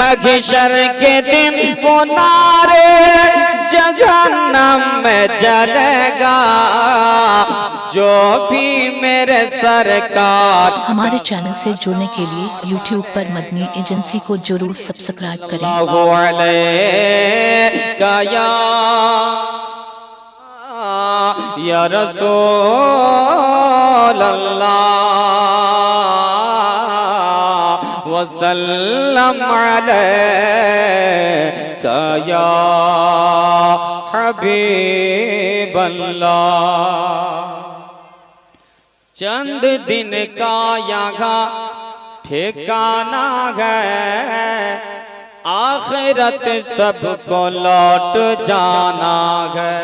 महशर के दिन वो नारे जहन्नम में जलेगा जो भी मेरे सरकार। हमारे चैनल से जुड़ने के लिए YouTube पर मदनी एजेंसी को जरूर सब्सक्राइब करें। या रसूल अल्लाह वसल्लम अलैका या हबीब अल्लाह। चंद दिन का यहाँ ठिकाना है, आखिरत सबको लौट जाना है।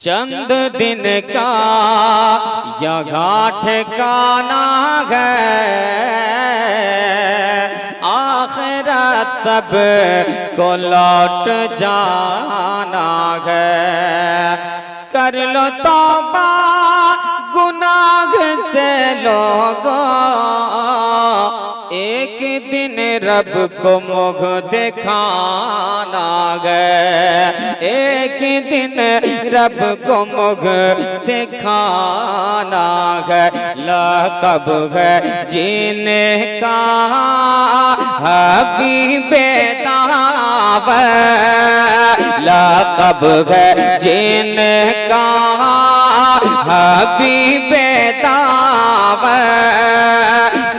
चंद दिन का यहाँ ठिकाना है, आखिरत सबको लौट जाना है। कर लो तौबा गुनाह से लोगों, एक दिन रब को मुख दिखाना है। एक दिन रब को मुख दिखाना है। लक़ब है जीने का हबीबे दावत, लक़ब है जीने का हबीबे दावत।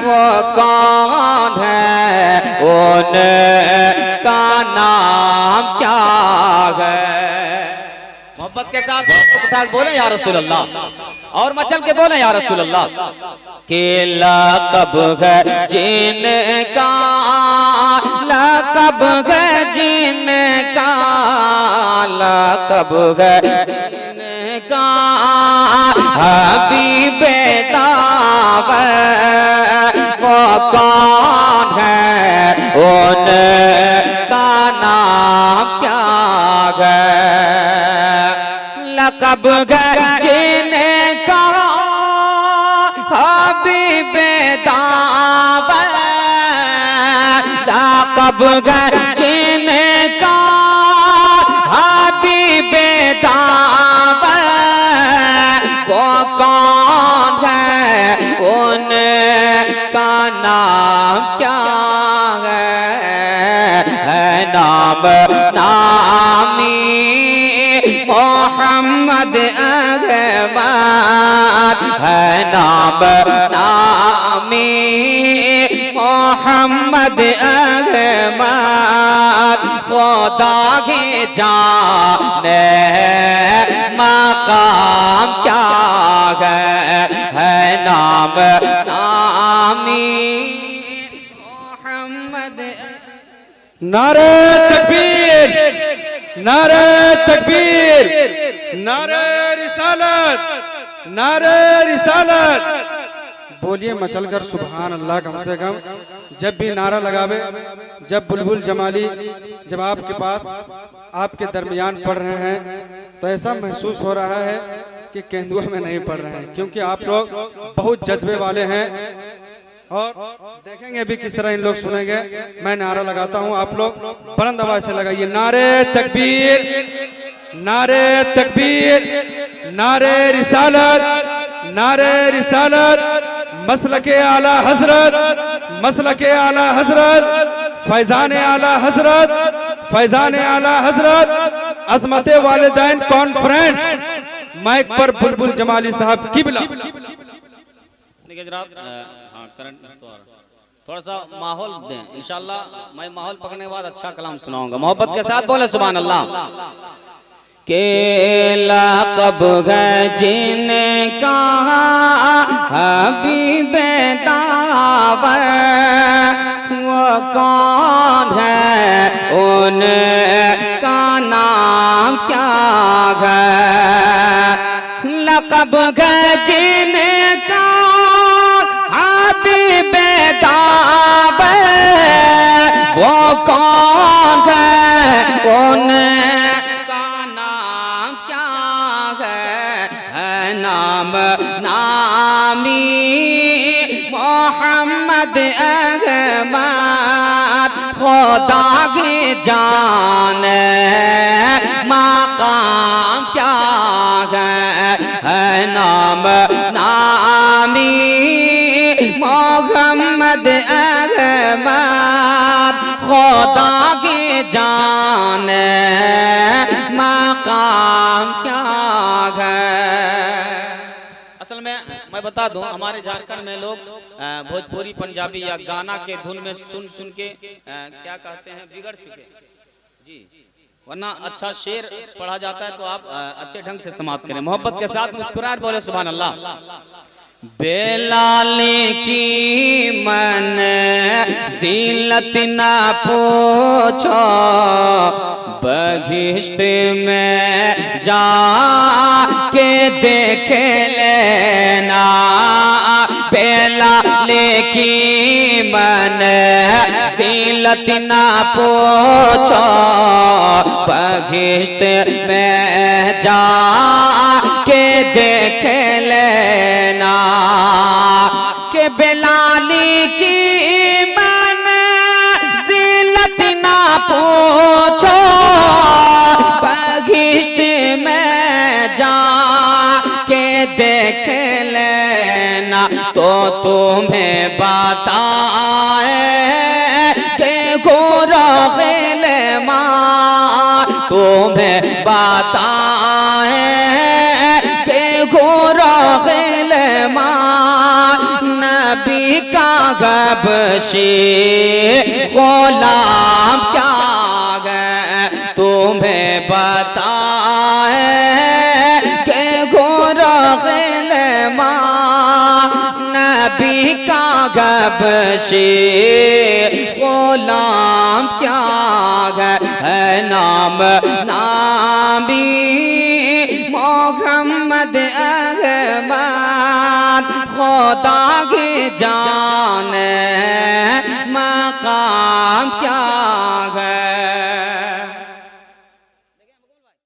वो कौन है, उनका नाम क्या है? मोहब्बत के साथ उठा बोले या रसूल अल्लाह, और मचल के बोले या रसूल अल्लाह। के लक़ब है जिनका, लक़ब है जिनका, लक़ब है जिनका हबीबे दावत। वो कौन है, उनका नाम क्या है? लक़ब है जिनका हबीबे दावत, लक़ब है जिनका हबीबे दावत। वो कौन है, उनका नाम क्या है? नाम नामी मोहम्मद अहमद है। नाम नामी मोहम्मद अहमद। खुदा की जाने मकाम क्या है? नाम नामी मोहम्मद। नारे तकबीर, नारे तकबीर, नारे रिसालत, नारे रिसालत। बोलिए मचलकर सुभान अल्लाह कम से कम। जब भी नारा लगावे, जब बुलबुल जमाली जब आपके पास आपके दरमियान पढ़ रहे हैं, तो ऐसा महसूस हो रहा है कि केंदुआ में नहीं पढ़ रहे हैं, क्योंकि आप लोग बहुत जज्बे वाले हैं। और देखेंगे अभी किस तरह इन लोग सुनेंगे। मैं नारा लगाता हूं, आप लोग बुलंद आवाज से लगाइए। नारे तकबीर, नारे तकबीर, नारे रिसालत, नारे रिसालत। मसलके आला हजरत, मसलके आला हजरत, फैजान आला हजरत, फैजान आला हजरत, अजमते वालिदैन कॉन्फ्रेंस। माइक पर बुलबुल जमाली साहब किबला। थोड़ा सा माहौल दें, इंशाल्लाह मैं माहौल पकड़ने के बाद अच्छा कलाम सुनाऊंगा। मोहब्बत के साथ बोले सुभान अल्लाह। के लक़ब है जिनका हबीबे दावत। वो कौन है, उनका नाम क्या है? लक़ब है जिनका हबीबे दावत। वो कौन है, उनका नाम क्या है? नाम नामी मोहम्मद अहमद। खुदा की जान मकाम क्या है नाम नामी मोहम्मद अहमद खुदा की जान मकाम क्या है। असल में मैं बता दूं, हमारे झारखंड में लोग भोजपुरी पंजाबी या गाना के धुन में सुन सुन के क्या कहते हैं बिगड़ चुके जी। वरना अच्छा शेर पढ़ा जाता है तो आप अच्छे ढंग से समाप्त करें। मोहब्बत के साथ मुस्कुराहट बोले सुभान अल्लाह। बेलाल की मन ज़िल्लत ना पूछो, बहिश्त में जा के देख लेना। बेलाल की मन ज़िल्लत ना पूछो, बहिश्त में जा के देख लेना। के बेलाली की मंज़िलत ना पूछो, बहिश्त में जा के देख लेना। तो तुम्हें बताए के गुराग़िल माँ, तुम्हें बताए के गुराग़िल माँ, नबी का गबशी ग़ुलाम क्या है। तुम्हें बताए के गुराग़िल माँ, नबी का गबशी ग़ुलाम क्या है नाम नामी मोहम्मद अहमद खुदा की जान